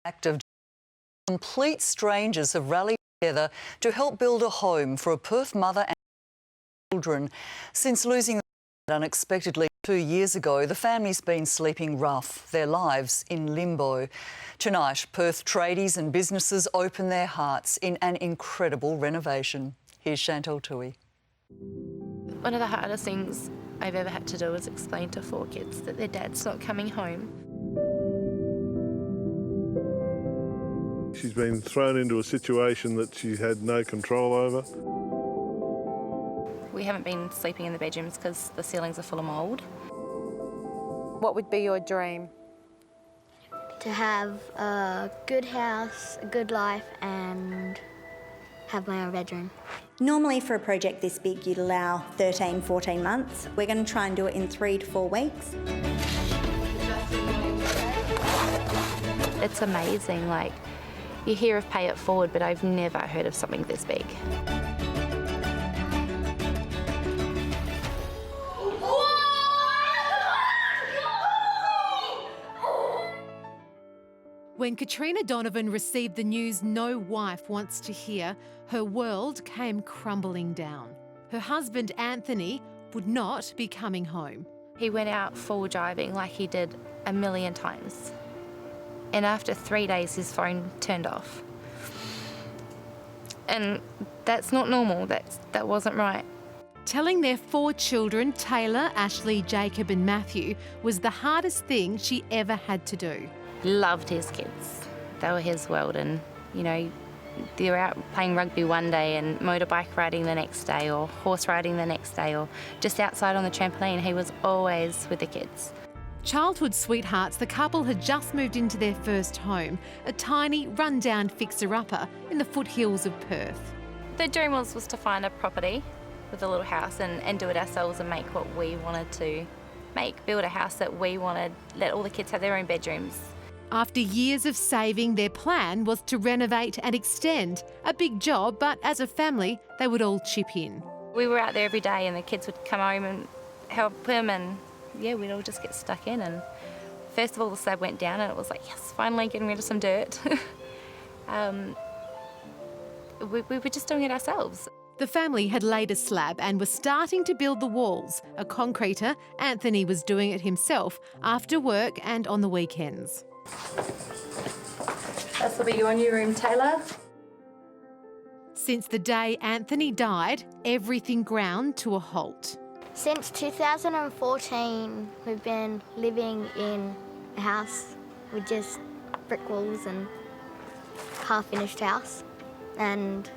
act of complete strangers have rallied together to help build a home for a Perth mother and children. Since losing unexpectedly 2 years ago, the family's been sleeping rough, their lives in limbo. Tonight, Perth tradies and businesses open their hearts in an incredible renovation. Here's Chantal Toohey. One of the hardest things I've ever had to do is explain to 4 kids that their dad's not coming home. She's been thrown into a situation that she had no control over. We haven't been sleeping in the bedrooms because the ceilings are full of mould. What would be your dream? To have a good house, a good life, and have my own bedroom. Normally for a project this big you'd allow 13, 14 months. We're going to try and do it in 3 to 4 weeks. It's amazing, like, you hear of pay it forward, but I've never heard of something this big. When Katrina Donovan received the news no wife wants to hear, her world came crumbling down. Her husband, Anthony, would not be coming home. He went out full driving like he did a million times. And after 3 days, his phone turned off. And that's not normal. That wasn't right. Telling their 4 children, Taylor, Ashley, Jacob and Matthew, was the hardest thing she ever had to do. Loved his kids. They were his world, and, you know, they were out playing rugby one day and motorbike riding the next day, or horse riding the next day, or just outside on the trampoline. He was always with the kids. Childhood sweethearts, the couple had just moved into their first home, a tiny, run-down fixer-upper in the foothills of Perth. The dream was to find a property with a little house and do it ourselves and make what we wanted to make, build a house that we wanted, let all the kids have their own bedrooms. After years of saving, their plan was to renovate and extend. A big job, but as a family, they would all chip in. We were out there every day and the kids would come home and help him, and yeah, we'd all just get stuck in. And first of all, the slab went down and it was like, yes, finally getting rid of some dirt. We were just doing it ourselves. The family had laid a slab and was starting to build the walls. A concreter, Anthony was doing it himself after work and on the weekends. This will be your new room, Taylor. Since the day Anthony died, everything ground to a halt. Since 2014, we've been living in a house with just brick walls and half-finished house, and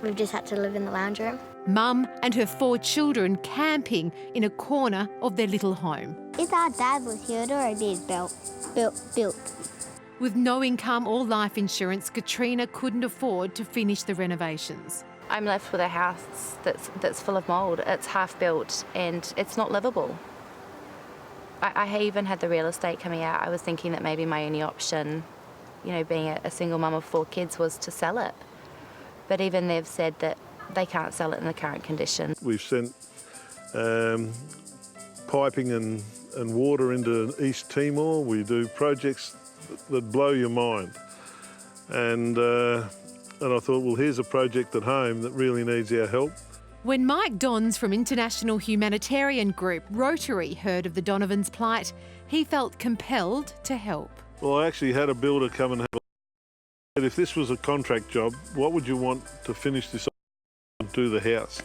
we've just had to live in the lounge room. Mum and her 4 children camping in a corner of their little home. If our dad was here, it already is built. With no income or life insurance, Katrina couldn't afford to finish the renovations. I'm left with a house that's full of mould. It's half built and it's not livable. I even had the real estate coming out. I was thinking that maybe my only option, you know, being a single mum of 4 kids, was to sell it. But even they've said that they can't sell it in the current condition. We've sent piping and water into East Timor. We do projects that blow your mind. And I thought, well, here's a project at home that really needs our help. When Mike Dons from international humanitarian group Rotary heard of the Donovans' plight, he felt compelled to help. Well, I actually had a builder come and have a look. If this was a contract job, what would you want to finish this and do the house?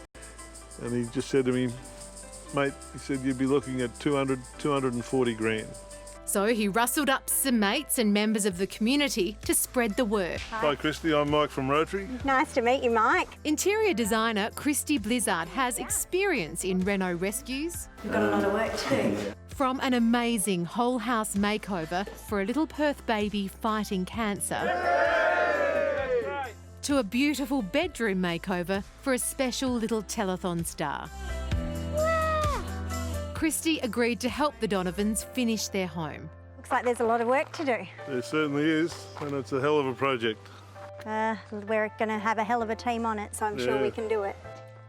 And he just said to me, mate, he said, you'd be looking at 240 grand. So he rustled up some mates and members of the community to spread the word. Hi, Christie. I'm Mike from Rotary. Nice to meet you, Mike. Interior designer Christie Blizzard has experience in reno rescues. We've got a lot of work to do. From an amazing whole house makeover for a little Perth baby fighting cancer, to a beautiful bedroom makeover for a special little telethon star. Christie agreed to help the Donovans finish their home. Looks like there's a lot of work to do. There certainly is, and it's a hell of a project. We're going to have a hell of a team on it, so I'm sure we can do it.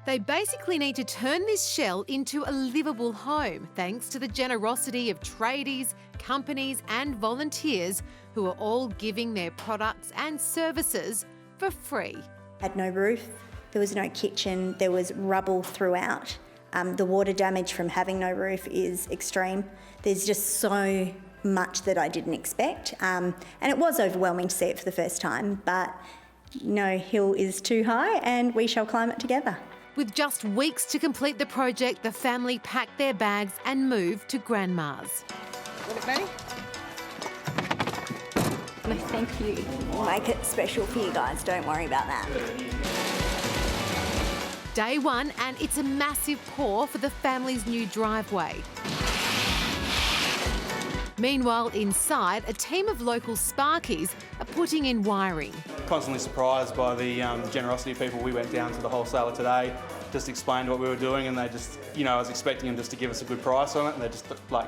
They basically need to turn this shell into a livable home thanks to the generosity of tradies, companies and volunteers who are all giving their products and services for free. Had no roof, there was no kitchen, there was rubble throughout. The water damage from having no roof is extreme. There's just so much that I didn't expect, and it was overwhelming to see it for the first time, but no hill is too high and we shall climb it together. With just weeks to complete the project, the family packed their bags and moved to Grandma's. No, thank you. We'll make it special for you guys, don't worry about that. Day one, and it's a massive pour for the family's new driveway. Meanwhile, inside, a team of local Sparkies are putting in wiring. Constantly surprised by the generosity of people. We went down to the wholesaler today, just explained what we were doing, and they just, I was expecting them just to give us a good price on it, and they just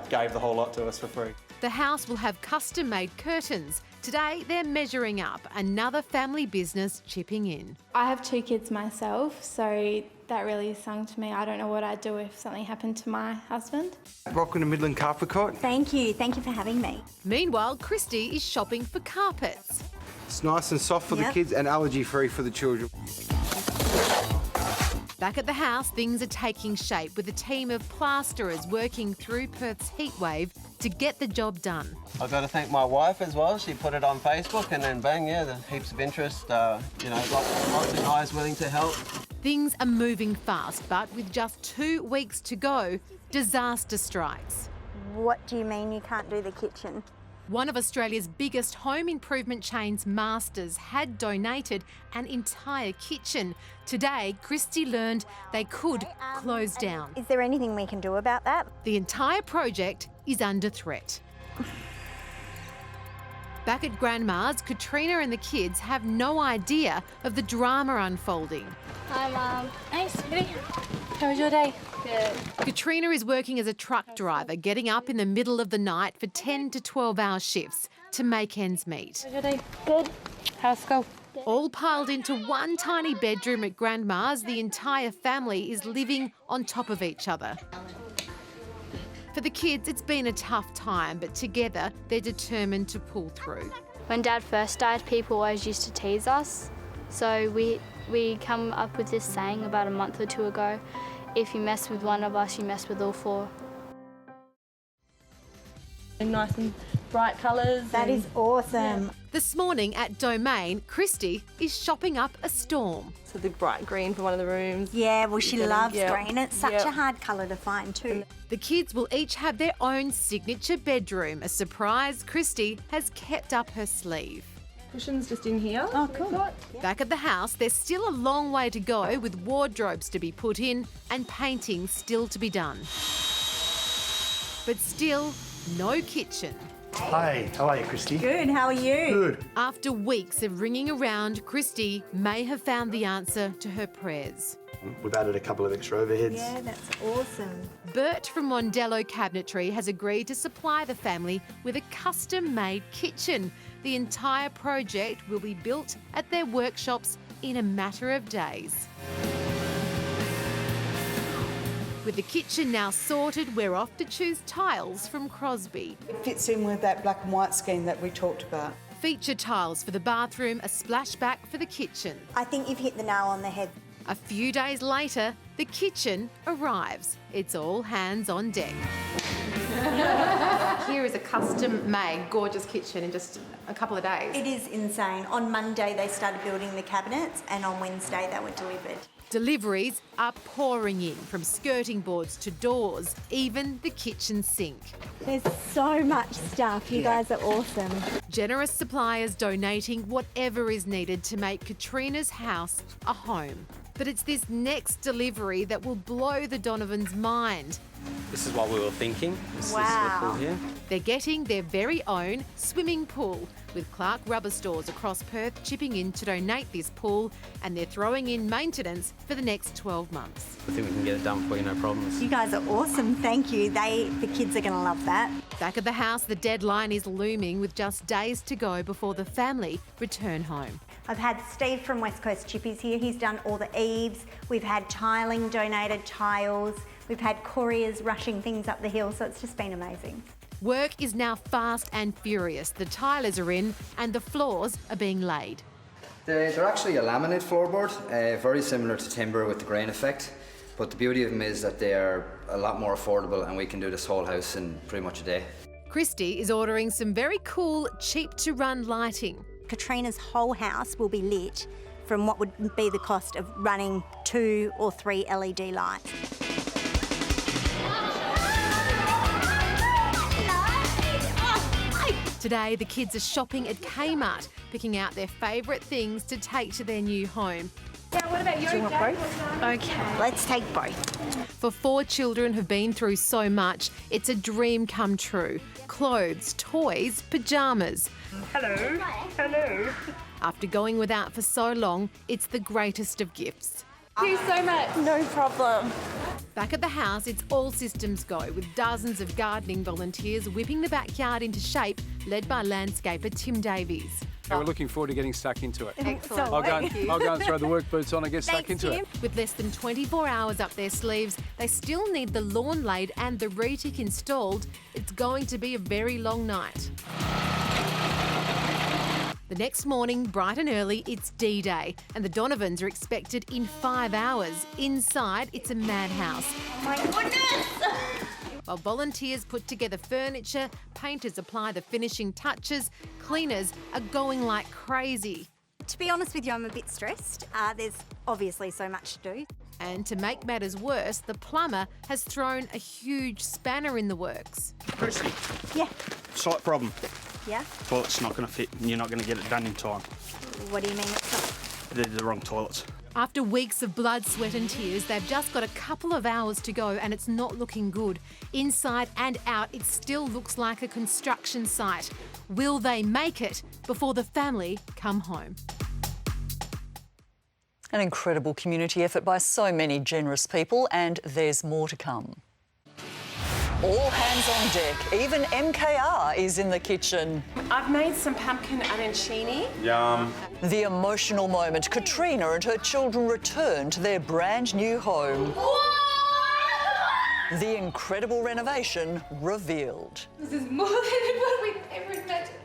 gave the whole lot to us for free. The house will have custom-made curtains. Today, they're measuring up, another family business chipping in. I have 2 kids myself, so that really sung to me. I don't know what I'd do if something happened to my husband. Welcome to Midland Carpet. Thank you for having me. Meanwhile, Christie is shopping for carpets. It's nice and soft for the kids and allergy-free for the children. Back at the house, things are taking shape with a team of plasterers working through Perth's heatwave to get the job done. I've got to thank my wife as well. She put it on Facebook and then bang, there's heaps of interest, lots of guys willing to help. Things are moving fast, but with just 2 weeks to go, disaster strikes. What do you mean you can't do the kitchen? One of Australia's biggest home improvement chains, Masters, had donated an entire kitchen. Today, Christie learned they could close down. Is there anything we can do about that? The entire project is under threat. Back at Grandma's, Katrina and the kids have no idea of the drama unfolding. Hi, Mum. Hey, sweetie. How was your day? Good. Katrina is working as a truck driver, getting up in the middle of the night for 10 to 12-hour shifts to make ends meet. How's your day? Good. How's school? All piled into one tiny bedroom at Grandma's, the entire family is living on top of each other. For the kids, it's been a tough time, but together they're determined to pull through. When Dad first died, people always used to tease us. So we come up with this saying about a month or 2 ago, if you mess with one of us, you mess with all 4. Nice and bright colours. That is awesome. This morning at Domain, Christie is shopping up a storm. So the bright green for one of the rooms. Yeah, well, she loves Yep. green. It's such Yep. a hard colour to find too. The kids will each have their own signature bedroom, a surprise Christie has kept up her sleeve. Cushions just in here. Oh, cool. Back at the house, there's still a long way to go with wardrobes to be put in and painting still to be done. But still, no kitchen. Hi, how are you, Christie? Good, how are you? Good. After weeks of ringing around, Christie may have found the answer to her prayers. We've added a couple of extra overheads. Yeah, that's awesome. Bert from Mondello Cabinetry has agreed to supply the family with a custom-made kitchen. The entire project will be built at their workshops in a matter of days. With the kitchen now sorted, we're off to choose tiles from Crosby. It fits in with that black and white scheme that we talked about. Feature tiles for the bathroom, a splashback for the kitchen. I think you've hit the nail on the head. A few days later, the kitchen arrives. It's all hands on deck. Here is a custom-made, gorgeous kitchen in just a couple of days. It is insane. On Monday they started building the cabinets and on Wednesday they were delivered. Deliveries are pouring in, from skirting boards to doors, even the kitchen sink. There's so much stuff. You guys are awesome. Generous suppliers donating whatever is needed to make Katrina's house a home. But it's this next delivery that will blow the Donovans' mind. This is what we were thinking. This is the pool here. They're getting their very own swimming pool, with Clark Rubber Stores across Perth chipping in to donate this pool, and they're throwing in maintenance for the next 12 months. I think we can get it done for you, no problems. You guys are awesome, thank you. The kids are going to love that. Back at the house, the deadline is looming with just days to go before the family return home. I've had Steve from West Coast Chippies here. He's done all the eaves. We've had tiling donated, tiles. We've had couriers rushing things up the hill, so it's just been amazing. Work is now fast and furious. The tilers are in and the floors are being laid. They're actually a laminate floorboard, very similar to timber with the grain effect. But the beauty of them is that they are a lot more affordable, and we can do this whole house in pretty much a day. Christie is ordering some very cool, cheap-to-run lighting. Katrina's whole house will be lit from what would be the cost of running 2 or 3 LED lights. Today, the kids are shopping at Kmart, picking out their favourite things to take to their new home. Yeah, what about you? Do you want both? Okay, let's take both. For 4 children who've been through so much, it's a dream come true. Clothes, toys, pyjamas. Hello. Hello. After going without for so long, it's the greatest of gifts. Thank you so much. No problem. Back at the house, it's all systems go, with dozens of gardening volunteers whipping the backyard into shape, led by landscaper Tim Davies. We're looking forward to getting stuck into it. Excellent. I'll go and throw the work boots on and get stuck into it. With less than 24 hours up their sleeves, they still need the lawn laid and the retic installed. It's going to be a very long night. The next morning, bright and early, it's D-Day, and the Donovans are expected in 5 hours. Inside, it's a madhouse. My goodness! While volunteers put together furniture, painters apply the finishing touches, cleaners are going like crazy. To be honest with you, I'm a bit stressed. There's obviously so much to do. And to make matters worse, the plumber has thrown a huge spanner in the works. Christie. Yeah. Slight problem. Yeah? Toilet's not going to fit and you're not going to get it done in time. What do you mean it's not? They're the wrong toilets. After weeks of blood, sweat and tears, they've just got a couple of hours to go and it's not looking good. Inside and out, it still looks like a construction site. Will they make it before the family come home? An incredible community effort by so many generous people, and there's more to come. All hands on deck. Even MKR is in the kitchen. I've made some pumpkin arancini. Yum. The emotional moment. Katrina and her children return to their brand new home. The incredible renovation revealed. This is more than what we've ever imagined.